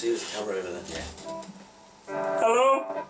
see there's a camera over there. Yeah. Hello?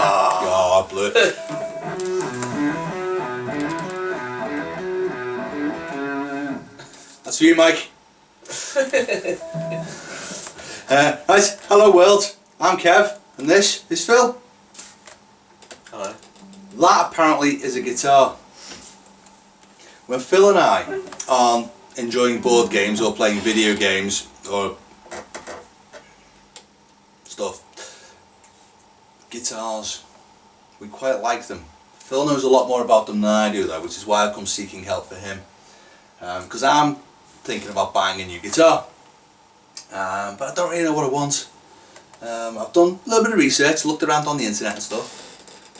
Oh, I blew it. That's for you, Mike. Right, hello world. I'm Kev, and this is Phil. Hello. That apparently is a guitar. When Phil and I are enjoying board games or playing video games or stuff, guitars, we quite like them. Phil knows a lot more about them than I do though, which is why I've come seeking help for him. Because I'm thinking about buying a new guitar, but I don't really know what I want. I've done a little bit of research, looked around on the internet and stuff.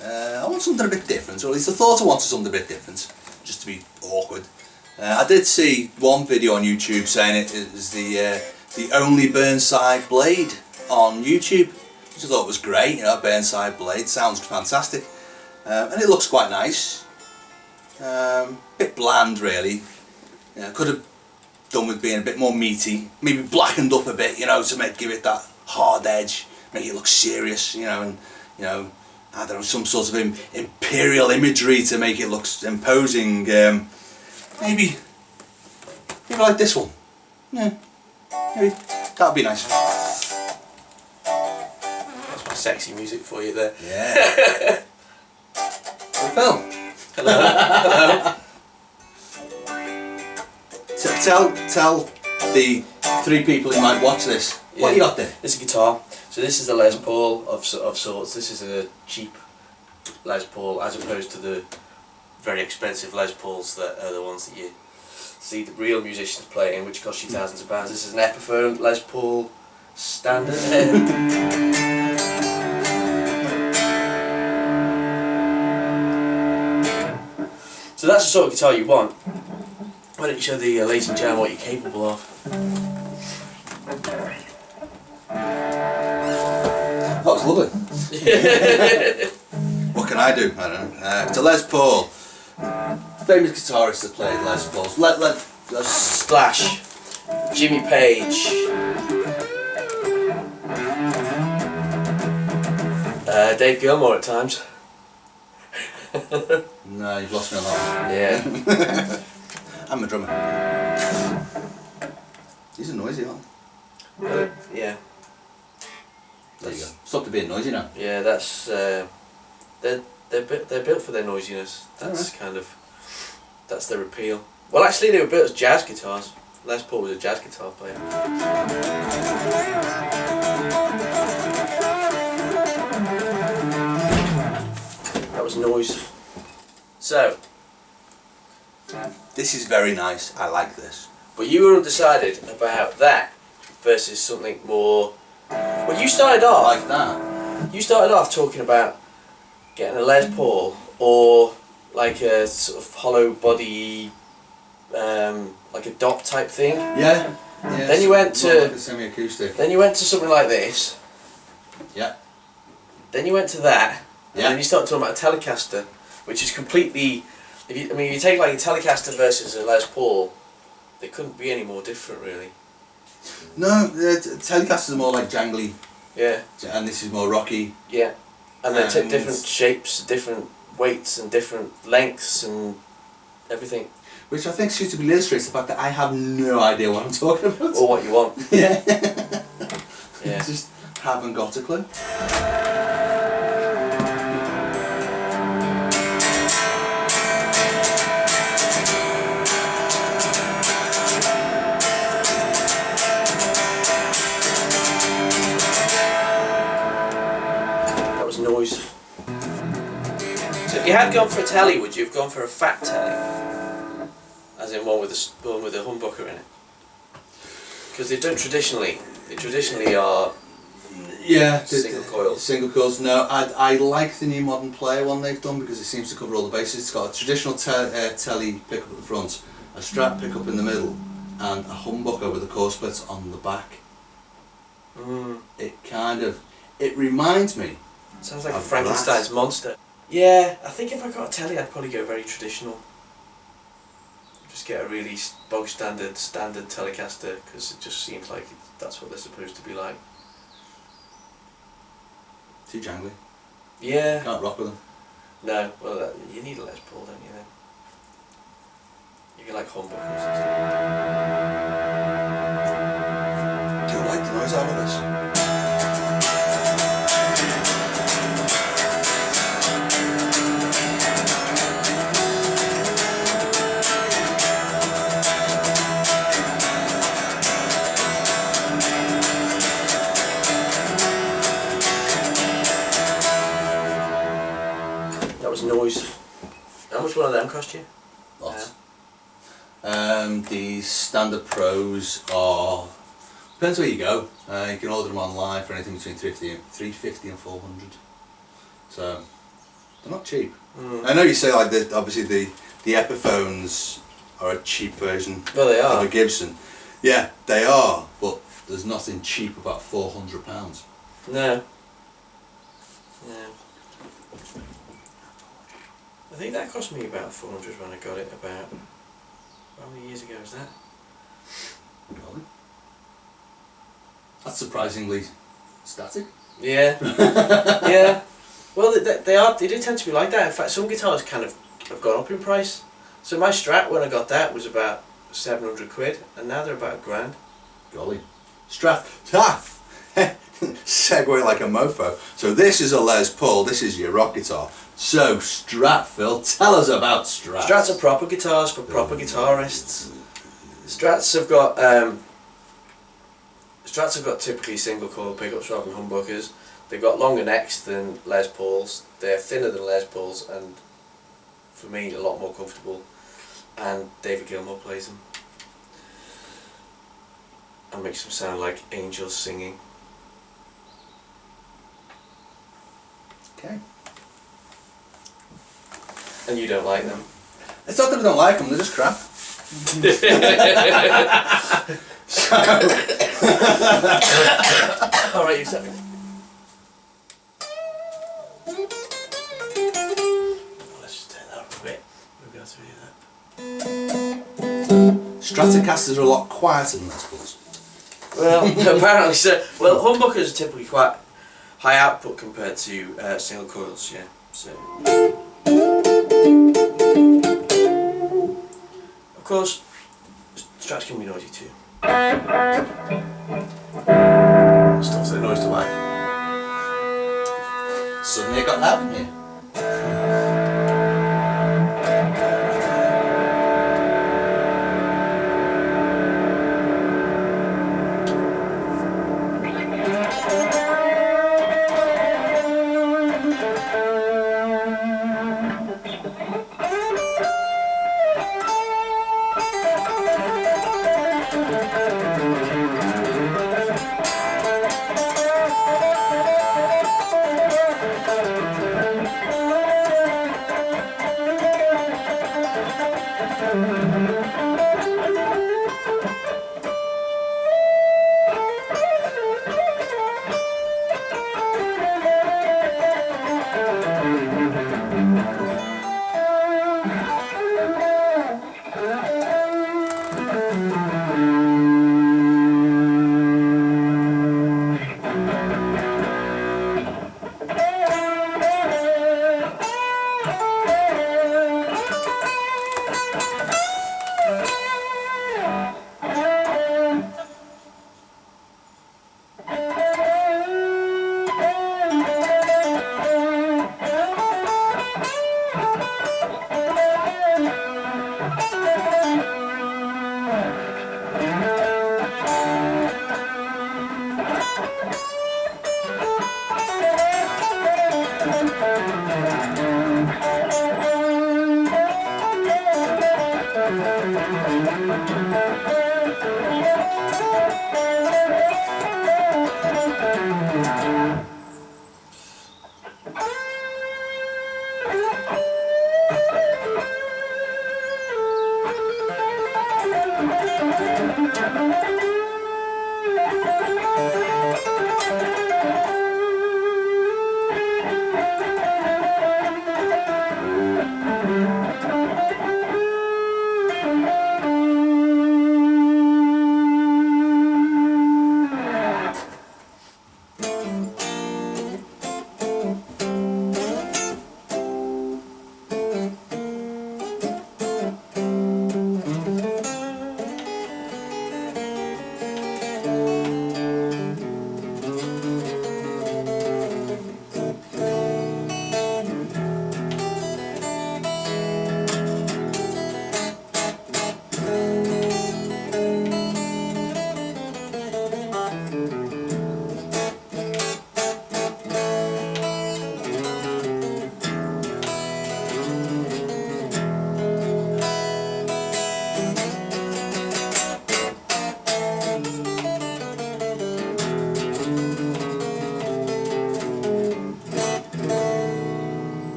I want something a bit different, or at least I thought I wanted something a bit different, just to be awkward. I did see one video on YouTube saying it is the only Burnside blade on YouTube, which I thought was great. You know, Burnside blade sounds fantastic, and it looks quite nice. Bit bland really. Could have done with being a bit more meaty, maybe blackened up a bit, you know, to give it that hard edge, make it look serious, you know, and you know, I don't know, some sort of imperial imagery to make it look imposing. Maybe like this one. Yeah, maybe that would be nice. That's my sexy music for you there. Yeah. So Phil. Hello. Hello. Tell the 3 people who might watch this what you got there. This is a guitar. So this is a Les Paul of sorts. This is a cheap Les Paul as opposed to the very expensive Les Pauls that are the ones that you see the real musicians playing, which cost you thousands of pounds. This is an Epiphone Les Paul standard. So that's the sort of guitar you want. Why don't you show the ladies and gentlemen what you're capable of? That was lovely. What can I do? I don't know. It's a Les Paul. Famous guitarist that played Les Pauls. Let's Slash, Jimmy Page, Dave Gilmour at times. No, you've lost me on that one. Yeah. I'm a drummer. These are noisy, aren't Yeah. they? There you go. Stop being noisy now. Yeah, that's they're built for their noisiness. That's kind of that's their appeal. Well, actually, they were built as jazz guitars. Les Paul was a jazz guitar player. That was noise. So, This is very nice. I like this. but you were undecided about that versus something more. Well, you started off. Like that. You started off talking about getting a Les Paul or like a sort of hollow body, like a DOP type thing. Yeah. Yeah. Then you went to like a semi-acoustic. Then you went to something like this. Yeah. Then you went to that. And Yeah. then you started talking about a telecaster, which is if you take like a telecaster versus a Les Paul, they couldn't be any more different really. No, the Telecasters are more like jangly, Yeah. and this is more rocky. Yeah. And they take And- different shapes, different weights and different lengths and everything. Which I think suitably illustrates the fact that I have no idea what I'm talking about. Or what you want. Yeah. Yeah. Just haven't got a clue. That was noise. So if you had gone for a telly, would you have gone for a fat telly? As in one with a humbucker in it? Because they don't traditionally. They traditionally are Yeah, single coils. Single coils. No, I like the new modern player one they've done because it seems to cover all the bases. It's got a traditional telly pickup at the front, a Strat pickup in the middle, and a humbucker with a core split on the back. It reminds me. Sounds like a Frankenstein's monster. Yeah, I think if I got a telly, I'd probably go very traditional. Just get a really bog standard telecaster because it just seems like that's what they're supposed to be like. Too jangly. Yeah. Can't rock with them. No, well, you need a Les Paul, don't you? Then you like humbuckers. Do you like the noise out of this? That was noise. How much one of them cost you? Lots. The standard pros are, depends where you go. You can order them online for anything between 350 and 400. So they're not cheap. I know you say like obviously the Epiphones are a cheap version of a Gibson. Yeah, they are, but there's nothing cheap about £400. No. No. I think that cost me about 400 when I got it about, how many years ago was that? Golly. That's surprisingly static. Yeah. Yeah. Well, they do tend to be like that. In fact, some guitars kind of have gone up in price. So my Strat when I got that was about 700 quid, and now they're about £1,000. Golly. Strat. Segue like a mofo. So this is a Les Paul, this is your rock guitar. So Strat, Phil, tell us about Strats. Strats are proper guitars for proper guitarists. Strats have got typically single coil pickups rather than humbuckers. They've got longer necks than Les Pauls. They're thinner than Les Pauls, and for me a lot more comfortable. And David Gilmour plays them and makes them sound like angels singing. Okay. And you don't like them? It's not that I don't like them, they're just crap. Alright, you set me. Let's just turn that up a bit. We'll be able to hear that. Stratocasters are a lot quieter than Les Pauls. Well, apparently so. Well, humbuckers are typically quite high output compared to single coils, yeah. So, of course, Strats can be noisy too. Stuff's the noise to like. Suddenly it got loud in here.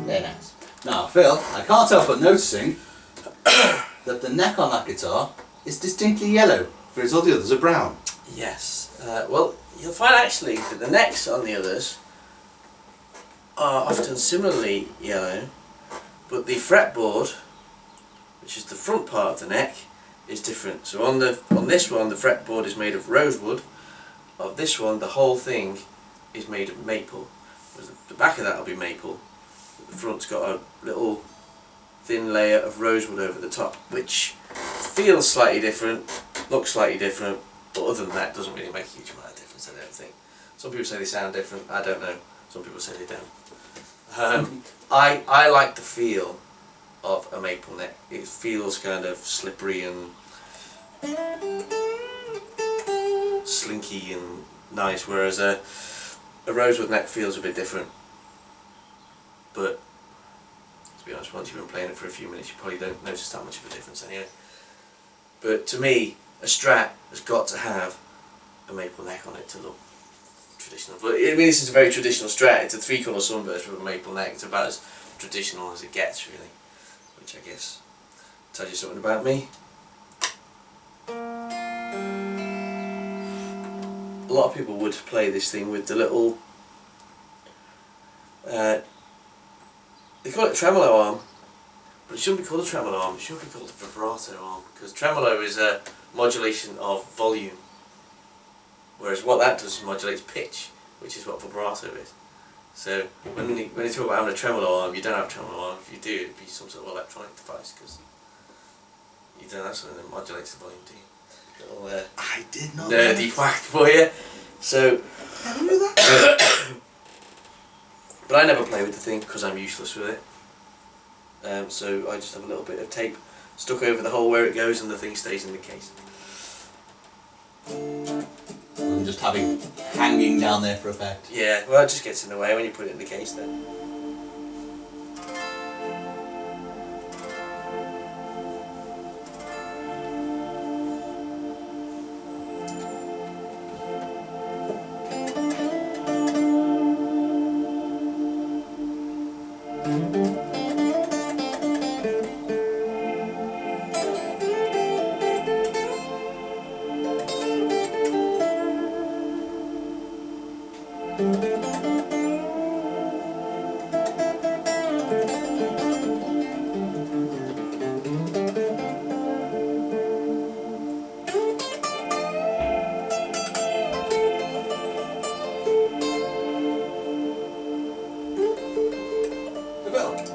Very nice. Now, Phil, I can't help but noticing that the neck on that guitar is distinctly yellow, whereas all the others are brown. Yes. Well, you'll find actually that the necks on the others are often similarly yellow, but the fretboard, which is the front part of the neck, is different. So on this one, the fretboard is made of rosewood. Of this one, the whole thing is made of maple. Whereas the back of that will be maple. But the front's got a little thin layer of rosewood over the top, which feels slightly different, looks slightly different, but other than that, doesn't really make a huge amount of difference, I don't think. Some people say they sound different, I don't know. Some people say they don't. I like the feel of a maple neck. It feels kind of slippery and slinky and nice, whereas a rosewood neck feels a bit different. But to be honest, once you've been playing it for a few minutes, you probably don't notice that much of a difference anyway. But to me, a Strat has got to have a maple neck on it to look traditional. But I mean, this is a very traditional Strat. It's a 3-colour sunburst with a maple neck. It's about as traditional as it gets, really. Which I guess tells you something about me. A lot of people would play this thing with the little they call it tremolo arm, but it shouldn't be called a tremolo arm, it should be called a vibrato arm, because tremolo is a modulation of volume, whereas what that does is modulates pitch, which is what vibrato is. So when you talk about having a tremolo arm, you don't have a tremolo arm. If you do, it'd be some sort of electronic device, because you don't have something that modulates the volume, do you? Little I did not nerdy fact for you. So never knew that. but I never play with the thing because I'm useless with it. So I just have a little bit of tape stuck over the hole where it goes, and the thing stays in the case. I'm just hanging down there for effect. Yeah, well, it just gets in the way when you put it in the case then.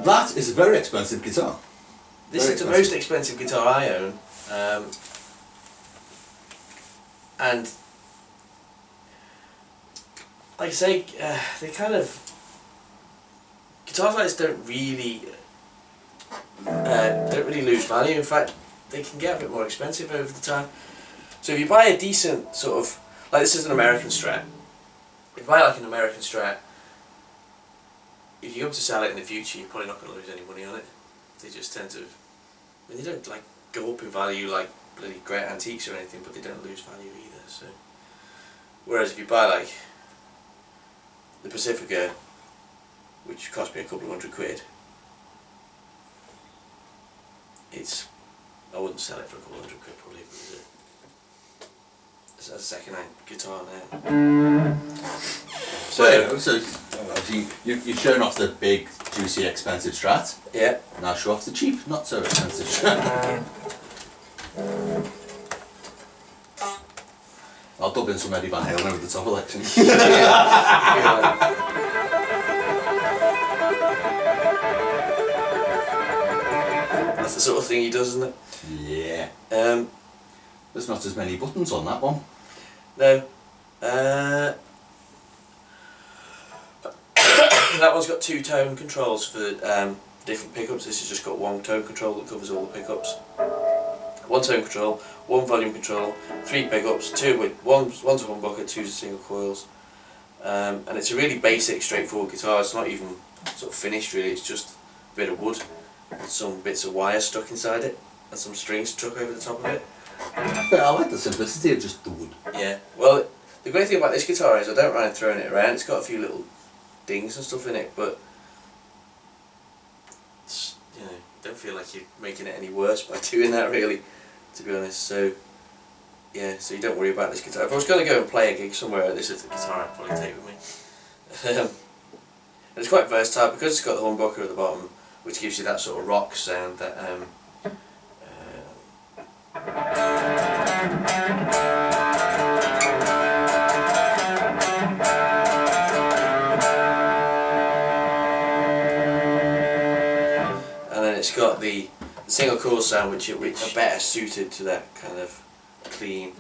That is a very expensive guitar. This is the most expensive guitar I own, and like I say, they kind of, guitars like this don't really lose value. In fact, they can get a bit more expensive over the time. So if you buy a decent sort of, like this is an American Strat. If you buy like an American Strat, if you come to sell it in the future, you're probably not going to lose any money on it. They just tend to, I mean, they don't like go up in value like bloody great antiques or anything, but they don't lose value either. So, whereas if you buy like the Pacifica, which cost me a couple of £100, I wouldn't sell it for a couple of £100 probably. It's a second-hand guitar now. So obviously you've shown off the big, juicy, expensive Strat. Yeah. Now show off the cheap, not so expensive Strat. I'll dub in some Eddie Van Halen over the top election. That's the sort of thing he does, isn't it? Yeah. There's not as many buttons on that one. No. That one's got 2 tone controls for different pickups. This has just got 1 tone control that covers all the pickups. 1 tone control, 1 volume control, 3 pickups, one's a humbucker, 2's a single coils. And it's a really basic, straightforward guitar. It's not even sort of finished really, it's just a bit of wood with some bits of wire stuck inside it and some strings stuck over the top of it. I like the simplicity of just the wood. Yeah. Well, the great thing about this guitar is I don't mind throwing it around. It's got a few little dings and stuff in it, but it's, you know, don't feel like you're making it any worse by doing that, really, to be honest. So yeah, so you don't worry about this guitar. If I was going to go and play a gig somewhere, this is the guitar I'd probably take with me. And it's quite versatile because it's got the humbucker at the bottom, which gives you that sort of rock sound that and then it's got the single coil sound, which are better suited to that kind of clean.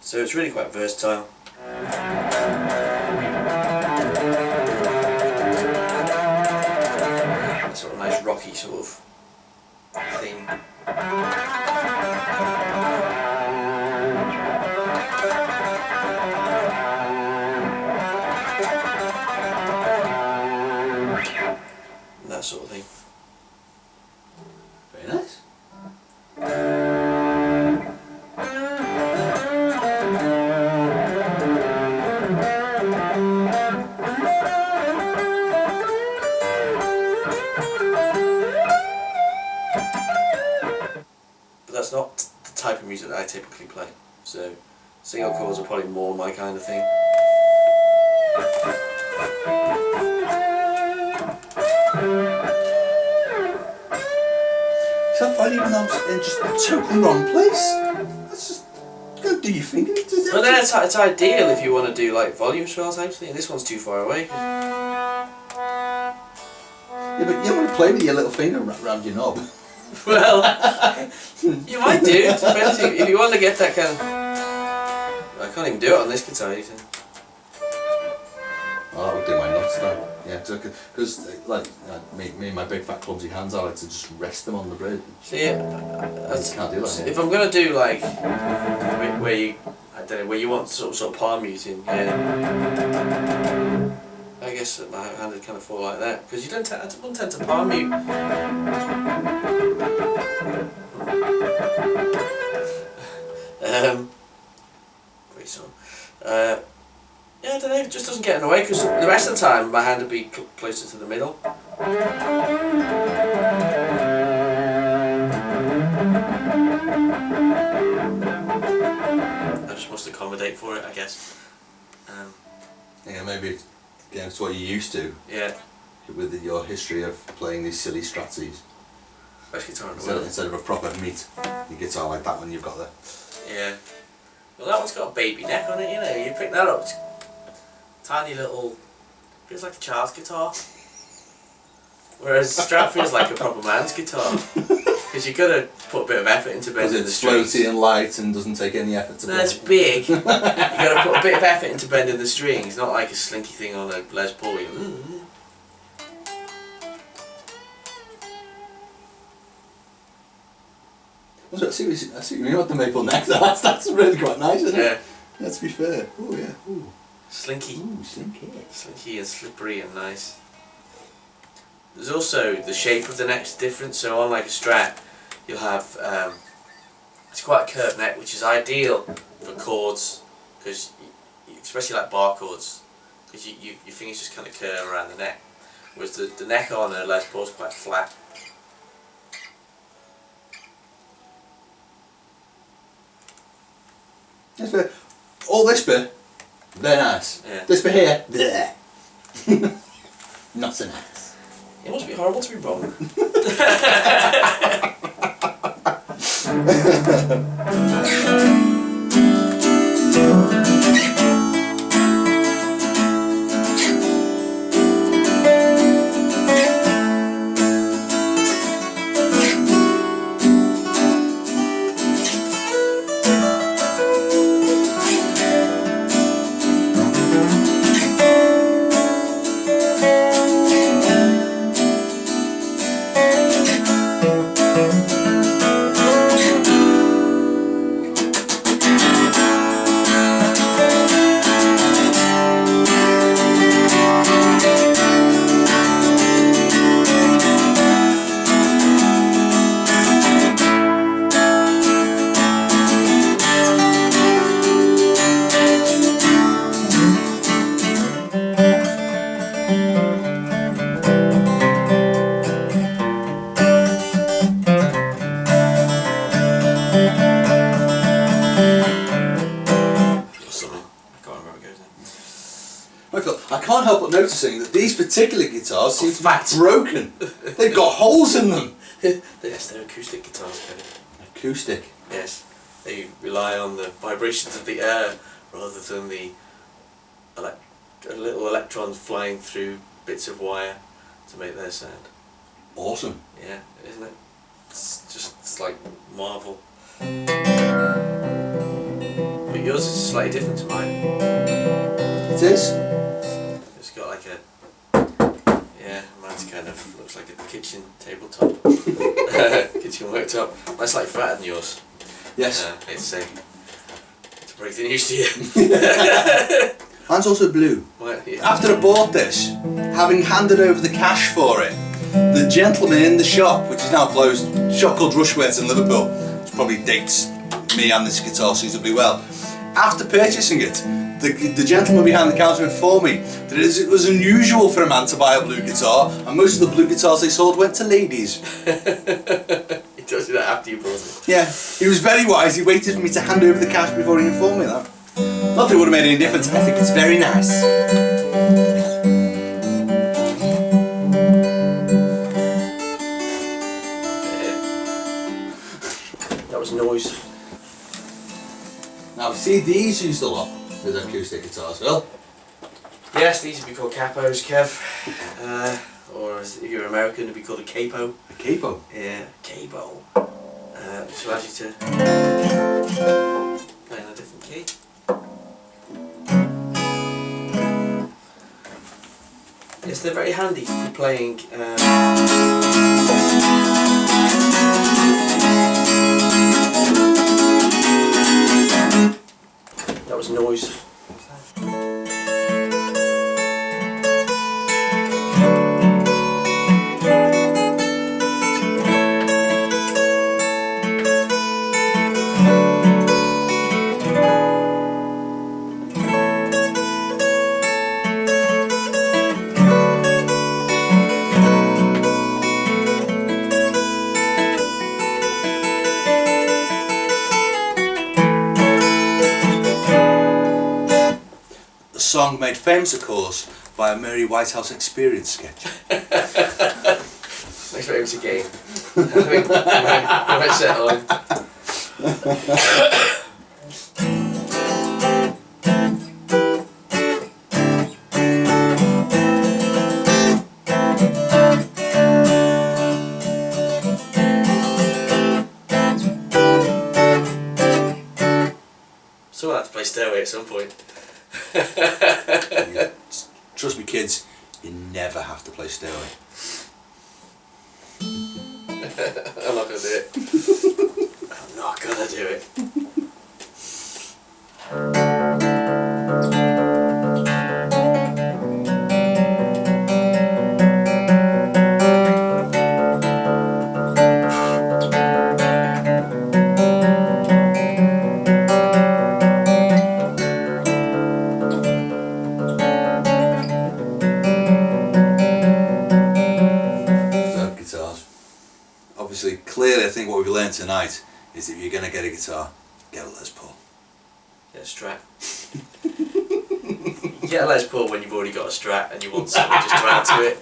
So it's really quite versatile. That sort of nice rocky sort of thing. That sort of thing. Very nice. But that's not the type of music that I typically play. So single coils are probably more my kind of thing. Is that volume in just a totally wrong place? That's just go do your finger. Well, then it's ideal if you want to do like volume swell type thing. This one's too far away. Yeah, but you don't want to play with your little finger around your knob. Well, you might do. It depends if you want to get that kind of. I can't even do it on this guitar. You think? Oh, that would do my nuts now. Yeah, because like me and my big fat clumsy hands, I like to just rest them on the bridge. See, You can't do that. if I'm gonna do like where you, I don't know, where you want sort of palm muting, yeah. I guess my hand would kind of fall like that because you don't. I wouldn't tend to palm mute. Pretty soon. Yeah, I don't know. It just doesn't get in the way because the rest of the time my hand would be closer to the middle. I just must accommodate for it, I guess. Yeah, maybe it's what you're used to. Yeah. With your history of playing these silly Stratsies. Best guitar in the world. Instead of a proper meat guitar like that one you've got there. Yeah. Well, that one's got a baby neck on it, you know. You pick that up, it's tiny little, feels like a child's guitar. Whereas Strat feels like a proper man's guitar. Because you've got to put a bit of effort into bending the strings. It's floaty and light and doesn't take any effort to No, it's big. You've got to put a bit of effort into bending the strings, not like a slinky thing on a Les Paul. I see what you mean about the maple neck. That's really quite nice, isn't it? Yeah. Yeah, to be fair. Oh yeah. Ooh. Slinky. Ooh, slinky. Slinky and slippery and nice. There's also the shape of the neck's different, so on like a Strat you'll have, it's quite a curved neck, which is ideal for chords, because especially like bar chords, because your fingers just kind of curve around the neck, whereas the neck on a Les Paul is quite flat. That's fair. All this bit, very nice. Yeah. This bit here, bleh. Not so nice. It must be horrible to be wrong. can't help but noticing that these particular guitars seem to fat. be broken. They've got holes in them. Yes, they're acoustic guitars, Kevin. Acoustic. Yes, they rely on the vibrations of the air rather than the little electrons flying through bits of wire to make their sound. Awesome. Yeah, isn't it? It's like Marvel. But yours is slightly different to mine. It is. It's got like a, yeah, mine's kind of looks like a kitchen tabletop, kitchen worktop. Mine's slightly fatter than yours. Yes. I hate to say, to break the news to you. Mine's also blue. Well, yeah. After I bought this, having handed over the cash for it, the gentleman in the shop, which is now closed, a shop called Rushworth in Liverpool, which probably dates me and this guitar suitably well. After purchasing it, the gentleman behind the counter informed me that it was unusual for a man to buy a blue guitar, and most of the blue guitars they sold went to ladies. He tells you that after you bought it. Yeah, he was very wise. He waited for me to hand over the cash before he informed me that. Not that it would have made any difference. I think it's very nice. That was noise. Now, see, these used a lot with acoustic guitars, Phil. Yes, these would be called capos, Kev. Or if you're American, it'd be called a capo. A capo? Yeah, capo. Which allows you to play in a different key. Yes, they're very handy for playing. That was noise. A song made famous, of course, by a Mary Whitehouse Experience sketch. Next famous again. I think I might settle on. So we'll have to play Stairway at some point. Yeah. Trust me, kids, you never have to play Stairway. I'm not gonna do it. I'm not gonna do it. Obviously, clearly, I think what we've learned tonight is that if you're going to get a guitar, get a Les Paul. Get a Strat. You get a Les Paul when you've already got a Strat and you want something just to add to it.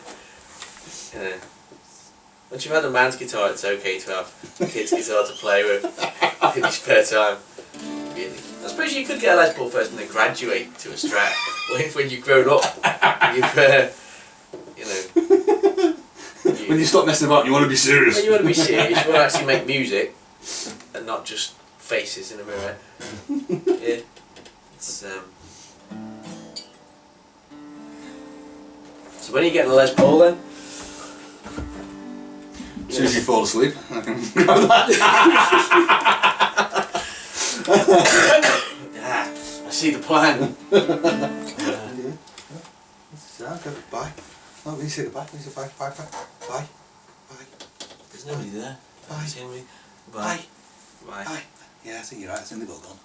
Once you've had a man's guitar, it's okay to have a kid's guitar to play with in your spare time. Really. I suppose you could get a Les Paul first and then graduate to a Strat when you've grown up. You've, you know. When you stop messing about, you want to be serious. When you want to be serious, you want to actually make music and not just faces in a mirror. Yeah. It's, so when are you getting a Les Paul then? As soon as you fall asleep, I can grab that. Yeah, I see the plan. Okay, bye. Oh, we say goodbye. We say bye. Bye. Bye. Bye. Bye. There's nobody there. Bye. Bye. Bye. Bye. Bye. Yeah, I think you're right. I think they've all gone.